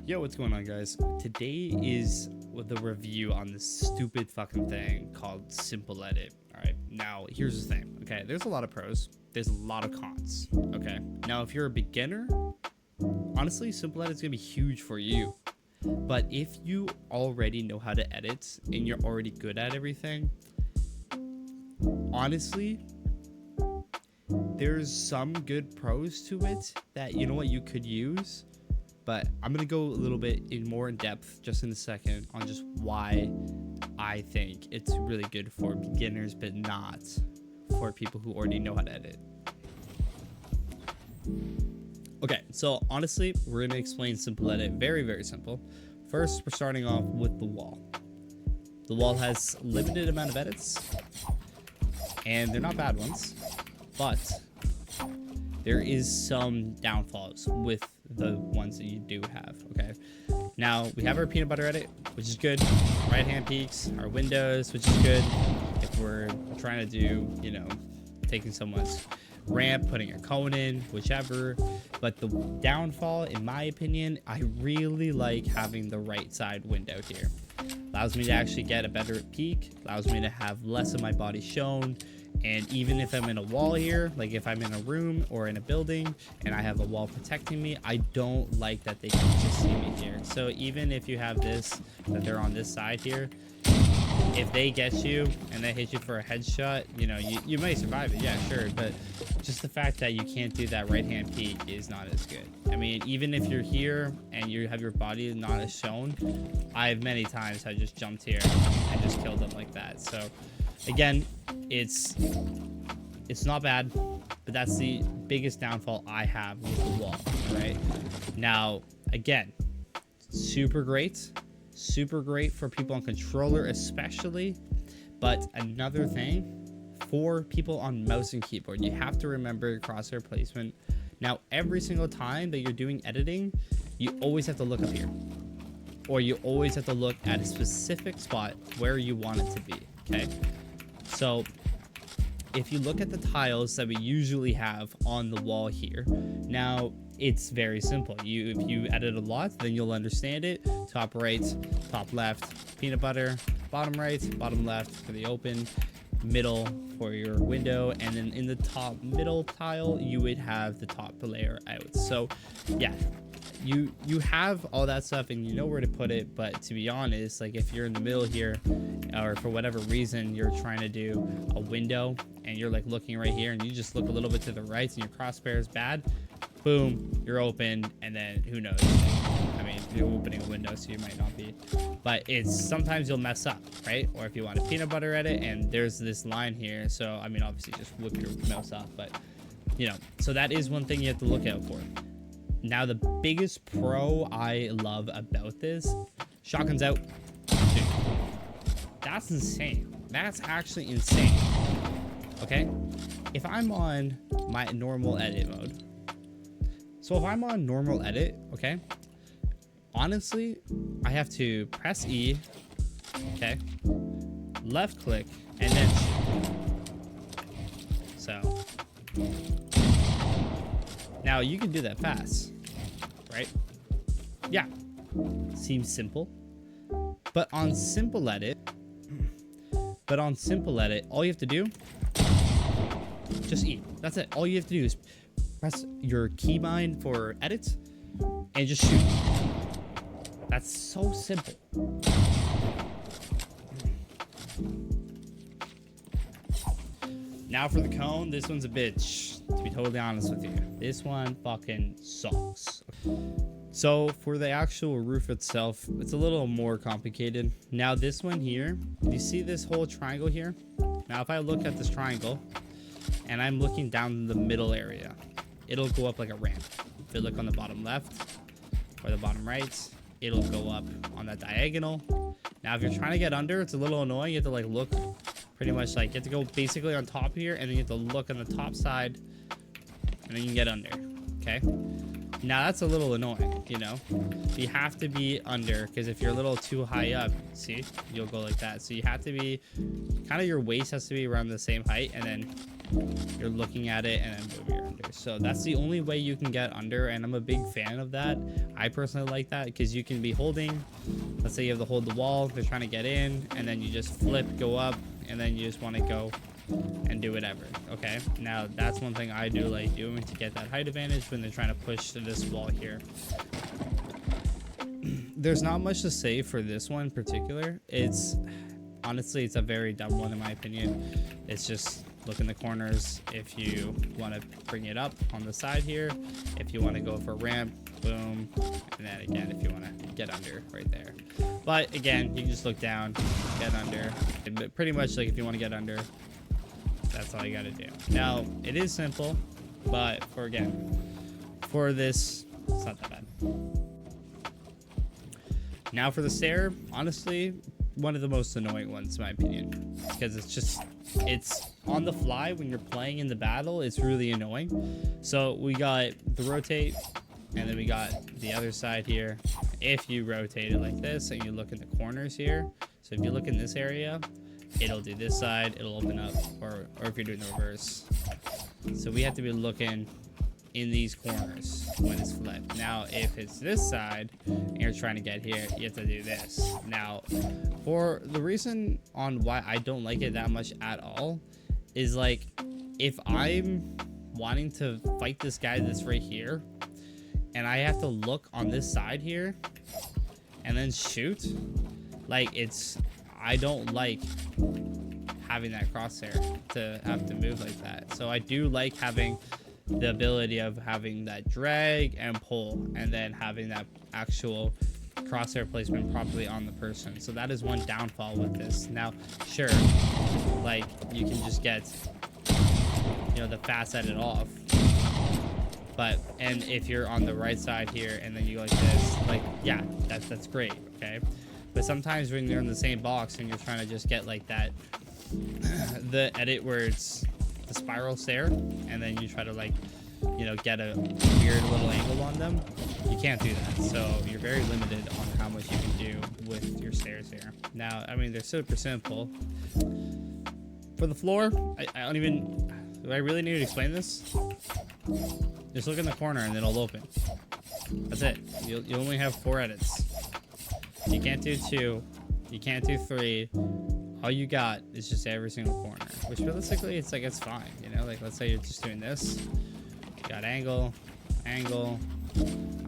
Yo, what's going on, guys? Today is the review on this stupid fucking thing called Simple Edit. Alright, now here's the thing. Okay, there's a lot of pros, there's a lot of cons. Okay, now if you're a beginner, honestly, Simple Edit is gonna be huge for you. But if you already know how to edit and you're already good at everything, honestly, there's some good pros to it that, you know what, you could use. But I'm going to go a little bit more in depth just in a second on just why I think it's really good for beginners, but not for people who already know how to edit. Okay, so honestly, we're going to explain Simple Edit. Very, very simple. First, we're starting off with the wall. The wall has limited amount of edits, and they're not bad ones, but there is some downfalls with the ones that you do have. Okay, now we have our peanut butter edit, which is good. Right hand peaks, our windows, which is good if we're trying to do, you know, taking someone's ramp, putting a cone in, whichever. But the downfall, in my opinion, I really like having the right side window here. Allows me to actually get a better peak, allows me to have less of my body shown. And even if I'm in a wall here, like if I'm in a room or in a building and I have a wall protecting me, I don't like that they can just see me here. So even if you have this, that they're on this side here, if they get you and they hit you for a headshot, you know, you may survive it, yeah, sure. But just the fact that you can't do that right hand peek is not as good. I mean, even if you're here and you have your body not as shown, I've many times had just jumped here and just killed them like that. So again, it's not bad, but that's the biggest downfall I have with the wall. Right now, again, super great for people on controller especially. But another thing, for people on mouse and keyboard, you have to remember your crosshair placement. Now, every single time that you're doing editing, you always have to look up here, or you always have to look at a specific spot where you want it to be. Okay, so if you look at the tiles that we usually have on the wall here, now it's very simple. If you edit a lot, then you'll understand it. Top right, top left, peanut butter, bottom right, bottom left for the open, middle for your window, and then in the top middle tile, you would have the top layer out. So yeah, you have all that stuff and you know where to put it. But to be honest, like if you're in the middle here, or for whatever reason you're trying to do a window and you're like looking right here and you just look a little bit to the right and your crosshair is bad, boom, you're open, and then who knows? I mean, you're opening a window, so you might not be, but it's sometimes you'll mess up, right? Or if you want a peanut butter edit and there's this line here, so I mean, obviously just whip your mouse off, but you know, so that is one thing you have to look out for. Now, the biggest pro I love about this, shotguns out. Dude, that's insane. That's actually insane. Okay, if I'm on my normal edit mode, so if I'm on normal edit, okay, honestly, I have to press E, okay, left click, and then so now you can do that fast, right? Yeah, seems simple, but on simple edit, all you have to do, just E. That's it. All you have to do is press your keybind for edits and just shoot. That's so simple. Now for the cone, this one's a bitch, to be totally honest with you. This one fucking sucks. So for the actual roof itself, it's a little more complicated. Now this one here, you see this whole triangle here? Now if I look at this triangle and I'm looking down the middle area, it'll go up like a ramp. If you look on the bottom left or the bottom right, it'll go up on that diagonal. Now if you're trying to get under, it's a little annoying. You have to like look pretty much, like you have to go basically on top here, and then you have to look on the top side and then you can get under. Okay, Now that's a little annoying, you know? You have to be under, because if you're a little too high up, see, you'll go like that. So you have to be, kind of your waist has to be around the same height, and then you're looking at it and then move your under. So that's the only way you can get under, and I'm a big fan of that. I personally like that because you can be holding, let's say you have to hold the wall, they're trying to get in, and then you just flip, go up, and then you just want to go and do whatever. Okay, now that's one thing I do like doing to get that height advantage when they're trying to push to this wall here. There's not much to say for this one in particular. It's honestly, it's a very dumb one in my opinion. It's just look in the corners if you want to bring it up on the side here, if you want to go for a ramp, boom, and then again if you want to get under right there. But again, you can just look down, get under. But pretty much like if you want to get under, that's all you got to do. Now it is simple, but for this, it's not that bad. Now for the stair, honestly, one of the most annoying ones in my opinion, because it's on the fly when you're playing in the battle. It's really annoying. So we got the rotate, and then we got the other side here. If you rotate it like this and you look in the corners here, so if you look in this area, it'll do this side, it'll open up, or if you're doing the reverse. So we have to be looking in these corners when it's flipped. Now if it's this side and you're trying to get here, you have to do this. Now for the reason on why I don't like it that much at all is like, if I'm wanting to fight this guy that's right here and I have to look on this side here and then shoot, like I don't like having that crosshair to have to move like that. So I do like having the ability of having that drag and pull, and then having that actual crosshair placement properly on the person. So that is one downfall with this. Now, sure, like you can just get, you know, the fast edit off, but and if you're on the right side here and then you go like this, like yeah, that's great, okay. But sometimes when you're in the same box and you're trying to just get like that, the edit where it's the spiral stair, and then you try to like, you know, get a weird little angle on them, you can't do that. So you're very limited on how much you can do with your stairs here. Now, I mean, they're super simple. For the floor, I don't even, do I really need to explain this? Just look in the corner and it'll open. That's it. You only have 4 edits. You can't do 2. You can't do 3. All you got is just every single corner, which realistically it's like, it's fine, you know. Like let's say you're just doing this, you got angle. I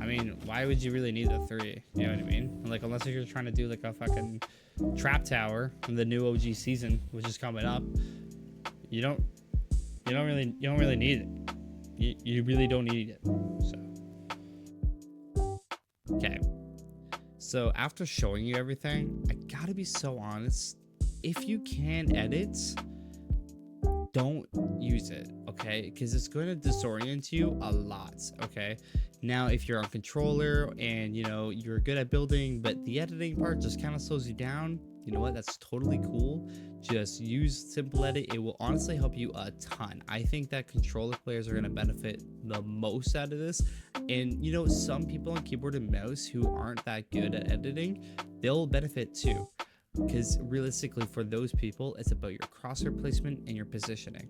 mean, why would you really need the 3? You know what I mean? Like unless if you're trying to do like a fucking trap tower in the new OG season, which is coming up, you don't really need it. You really don't need it. So okay, so after showing you everything, I gotta be so honest. If you can edit, don't use it, okay? Because it's going to disorient you a lot, okay? Now, if you're on controller and, you know, you're good at building, but the editing part just kind of slows you down, you know what? That's totally cool. Just use Simple Edit. It will honestly help you a ton. I think that controller players are going to benefit the most out of this. And, you know, some people on keyboard and mouse who aren't that good at editing, they'll benefit too. Because realistically for those people, it's about your crosshair placement and your positioning.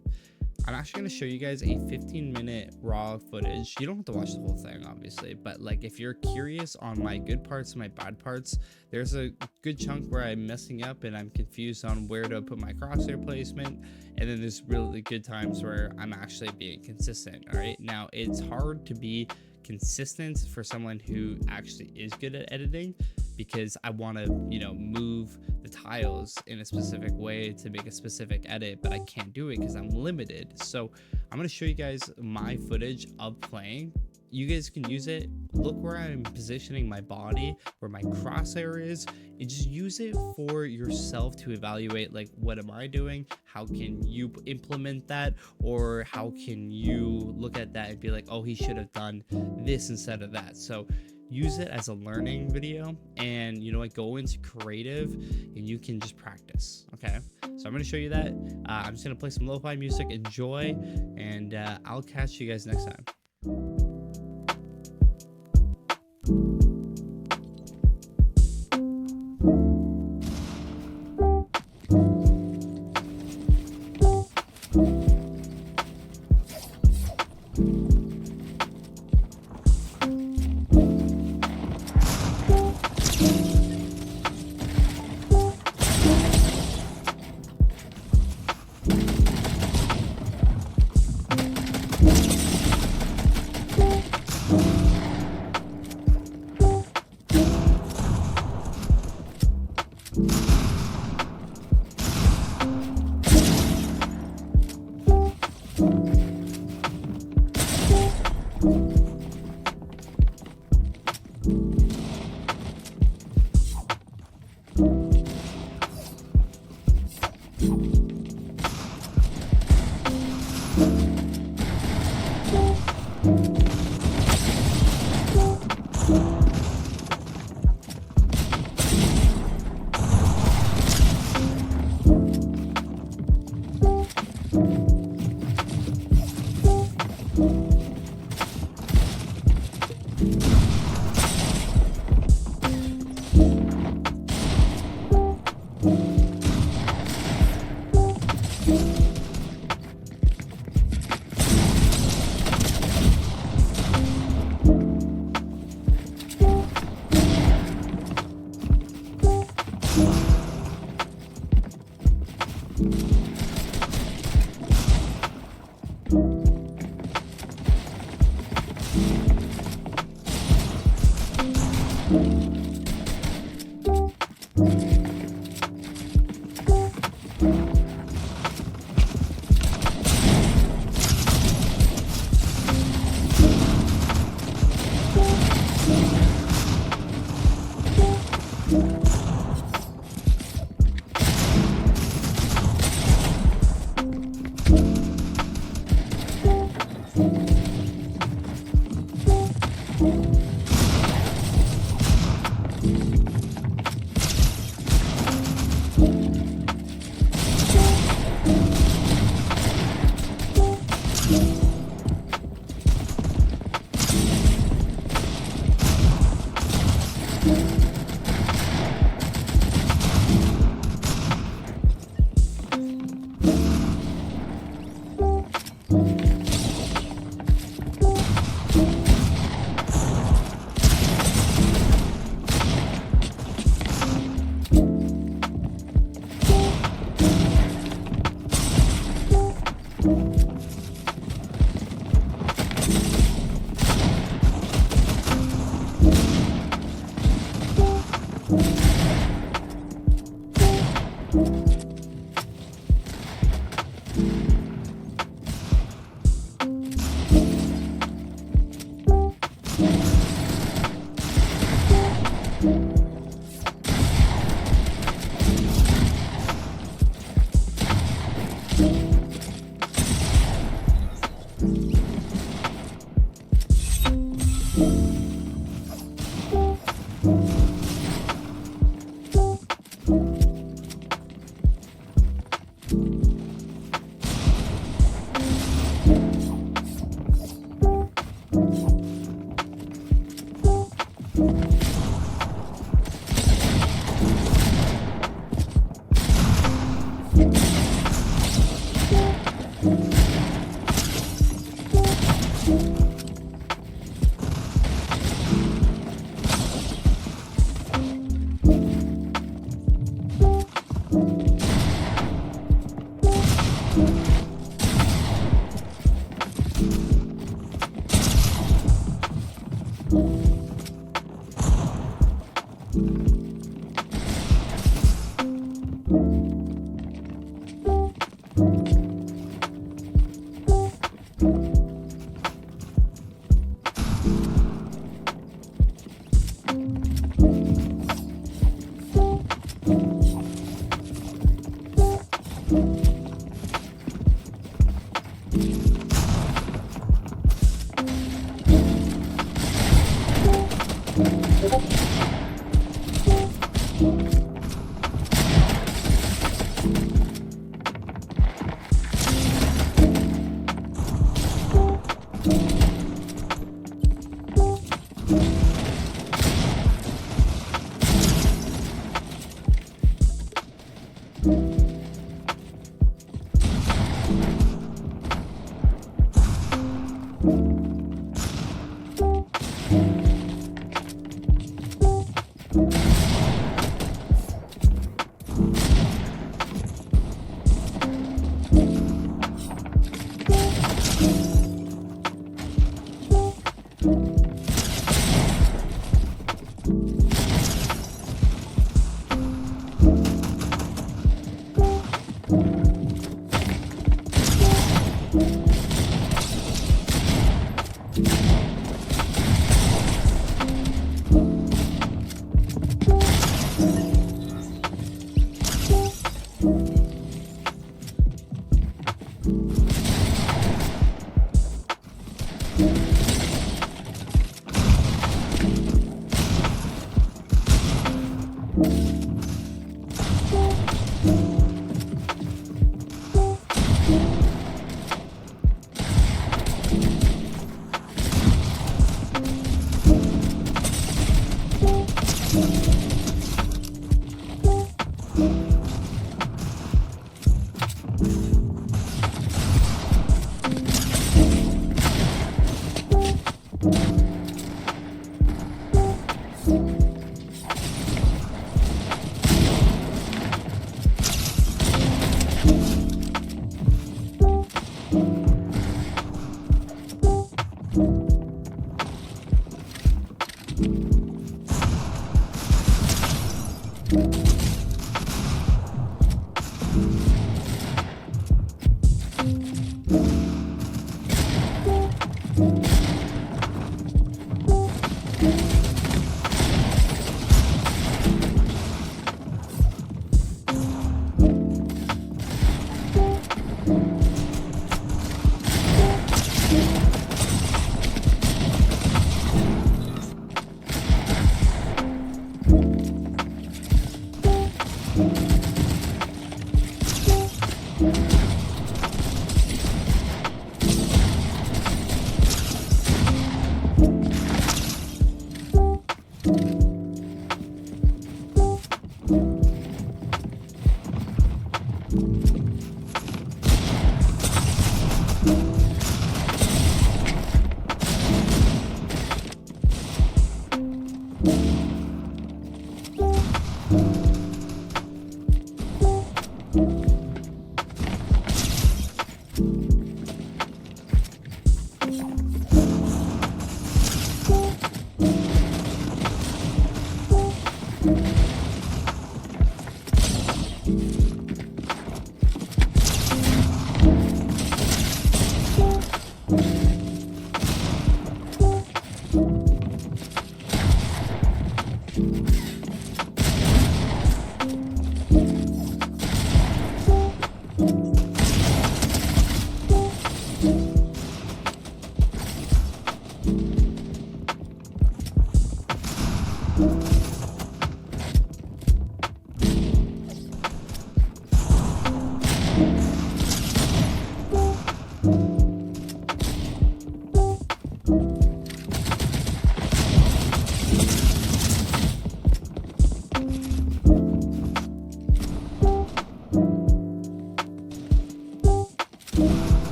I'm actually going to show you guys a 15-minute raw footage. You don't have to watch the whole thing obviously, but like if you're curious on my good parts and my bad parts, there's a good chunk where I'm messing up and I'm confused on where to put my crosshair placement, and then there's really good times where I'm actually being consistent. All right, now it's hard to be consistent for someone who actually is good at editing, because I want to, you know, move the tiles in a specific way to make a specific edit, but I can't do it because I'm limited. So I'm going to show you guys my footage of playing. You guys can use it. Look where I'm positioning my body, where my crosshair is, and just use it for yourself to evaluate, like, what am I doing? How can you implement that? Or how can you look at that and be like, oh, he should have done this instead of that. So use it as a learning video, and you know what, go into creative and you can just practice. Okay, so I'm going to show you that. I'm just going to play some lo-fi music. Enjoy, and I'll catch you guys next time.